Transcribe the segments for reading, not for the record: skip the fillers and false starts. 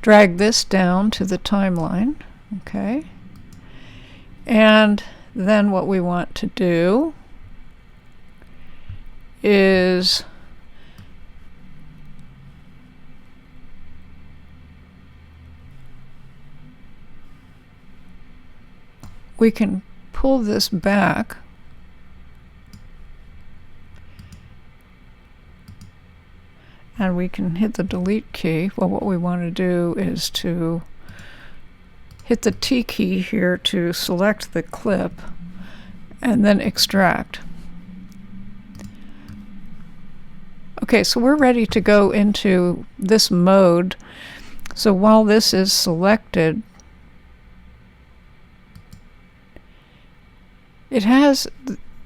drag this down to the timeline. Okay. And then what we want to do is we can pull this back and we can hit the delete key. Well, what we want to do is to hit the T key here to select the clip and then extract. Okay, so we're ready to go into this mode. So while this is selected, it has,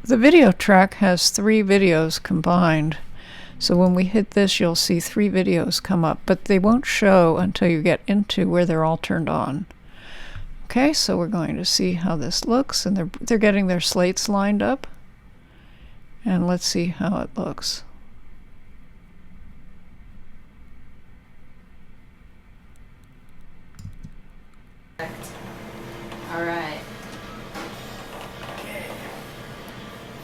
the video track has 3 videos combined. So when we hit this, you'll see 3 videos come up, but they won't show until you get into where they're all turned on. Okay, so we're going to see how this looks, and they're getting their slates lined up. And let's see how it looks. All right.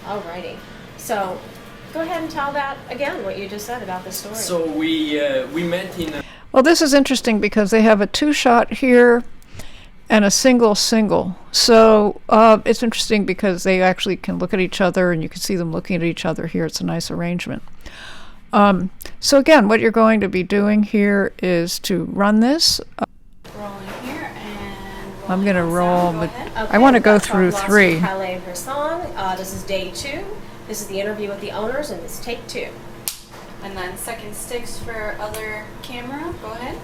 Alrighty. So go ahead and tell that again, what you just said about the story. So we met in. Well, this is interesting because they have a 2-shot here and a single. So it's interesting because they actually can look at each other, and you can see them looking at each other here. It's a nice arrangement. So again, what you're going to be doing here is to run this. Rolling here and I'm going to roll, but okay, I want to go through 3. Calais Bresson. This is day 2. This is the interview with the owners, and it's take 2. And then second sticks for other camera. Go ahead.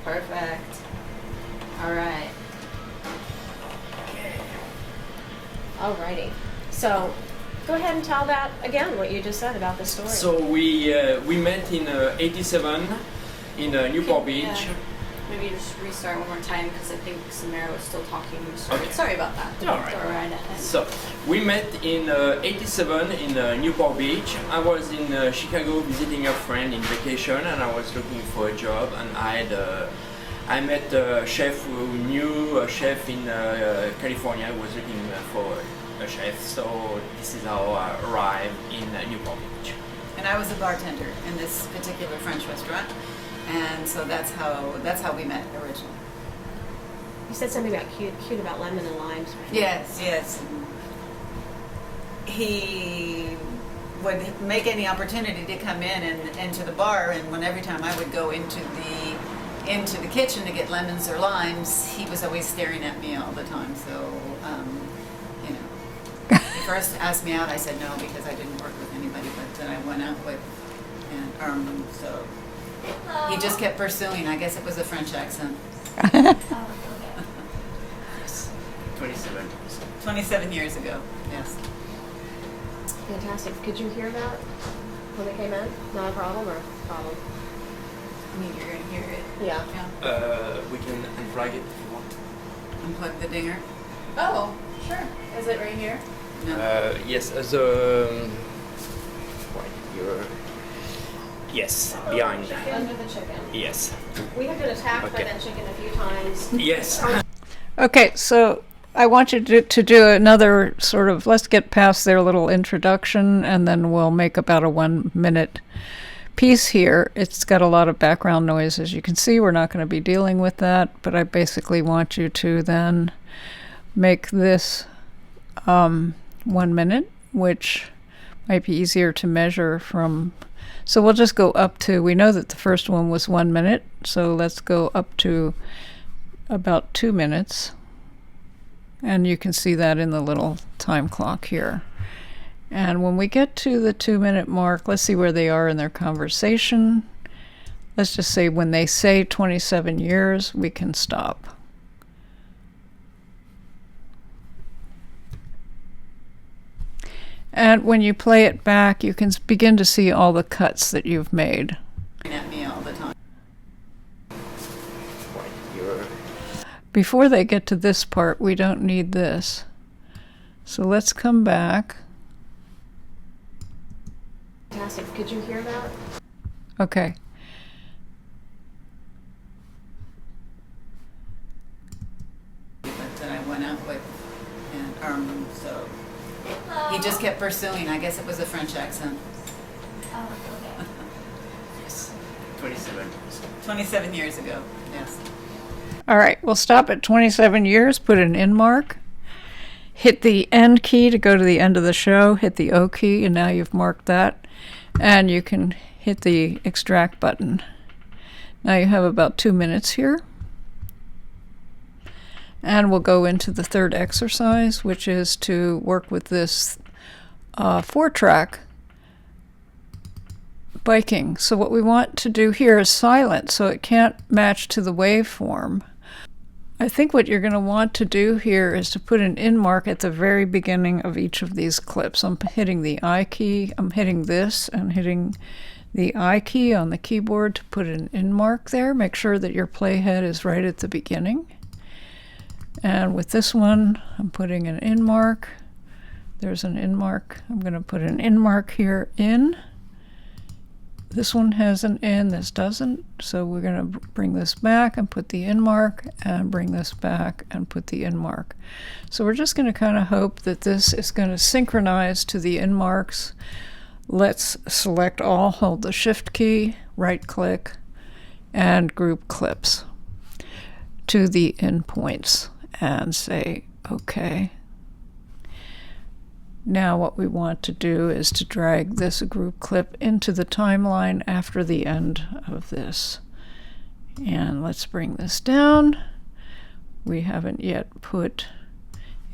Perfect. All right. Alrighty. So go ahead and tell that again, what you just said about the story. So we met in '87 in Newport Beach. Yeah. Maybe just restart one more time because I think Samara was still talking. Okay. Sorry about that. All right. Go right ahead. So we met in '87 in Newport Beach. I was in Chicago visiting a friend in vacation, and I was looking for a job, and I met a chef who knew a chef in California who was looking for a chef. So this is how I arrived in Newport Beach. And I was a bartender in this particular French restaurant, and so that's how we met originally. You said something about cute about lemon and limes. Yes. He would make any opportunity to come in and into the bar, and every time I would go into the kitchen to get lemons or limes, he was always staring at me all the time. So, he first asked me out. I said no because I didn't work with anybody, but then I went out with, so he just kept pursuing. I guess it was a French accent. 27 years ago, yes. Fantastic. Could you hear that when it came in? Not a problem or a problem? I mean, you're going to hear it. Yeah. We can unplug it if you want. Unplug the dinger. Oh, sure. Is it right here? No. Yes, yes, behind. Under the chicken. Yes. We have been attacked by Okay. that chicken a few times. Yes. Okay, so I want you to do another sort of, let's get past their little introduction, and then we'll make about a 1-minute piece here. It's got a lot of background noise, as you can see. We're not going to be dealing with that, but I basically want you to then make this 1 minute, which might be easier to measure from. So we'll just go up to, we know that the first one was 1 minute, so let's go up to about 2 minutes. And you can see that in the little time clock here. And when we get to the 2-minute mark, let's see where they are in their conversation. Let's just say when they say 27 years, we can stop. And when you play it back, you can begin to see all the cuts that you've made. At me all the time. Before they get to this part, we don't need this. So let's come back. Fantastic. Could you hear that? Okay. went out with, and so he just kept pursuing. I guess it was a French accent. Oh, okay. Yes. 27. 27 years ago. Yes. All right, we'll stop at 27 years, put an end mark, hit the end key to go to the end of the show, hit the O key, and now you've marked that, and you can hit the extract button. Now you have about 2 minutes here. And we'll go into the third exercise, which is to work with this 4-track biking. So what we want to do here is silent, so it can't match to the waveform. I think what you're going to want to do here is to put an in mark at the very beginning of each of these clips. I'm hitting the I key, I'm hitting this, and hitting the I key on the keyboard to put an in mark there. Make sure that your playhead is right at the beginning. And with this one, I'm putting an in mark. There's an in mark. I'm going to put an in mark here in. This one has an in, this doesn't. So we're going to bring this back and put the in mark, and bring this back and put the in mark. So we're just going to kind of hope that this is going to synchronize to the in marks. Let's select all, hold the shift key, right click, and group clips to the endpoints and say OK. Now what we want to do is to drag this group clip into the timeline after the end of this. And let's bring this down. We haven't yet put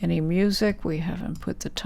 any music. We haven't put the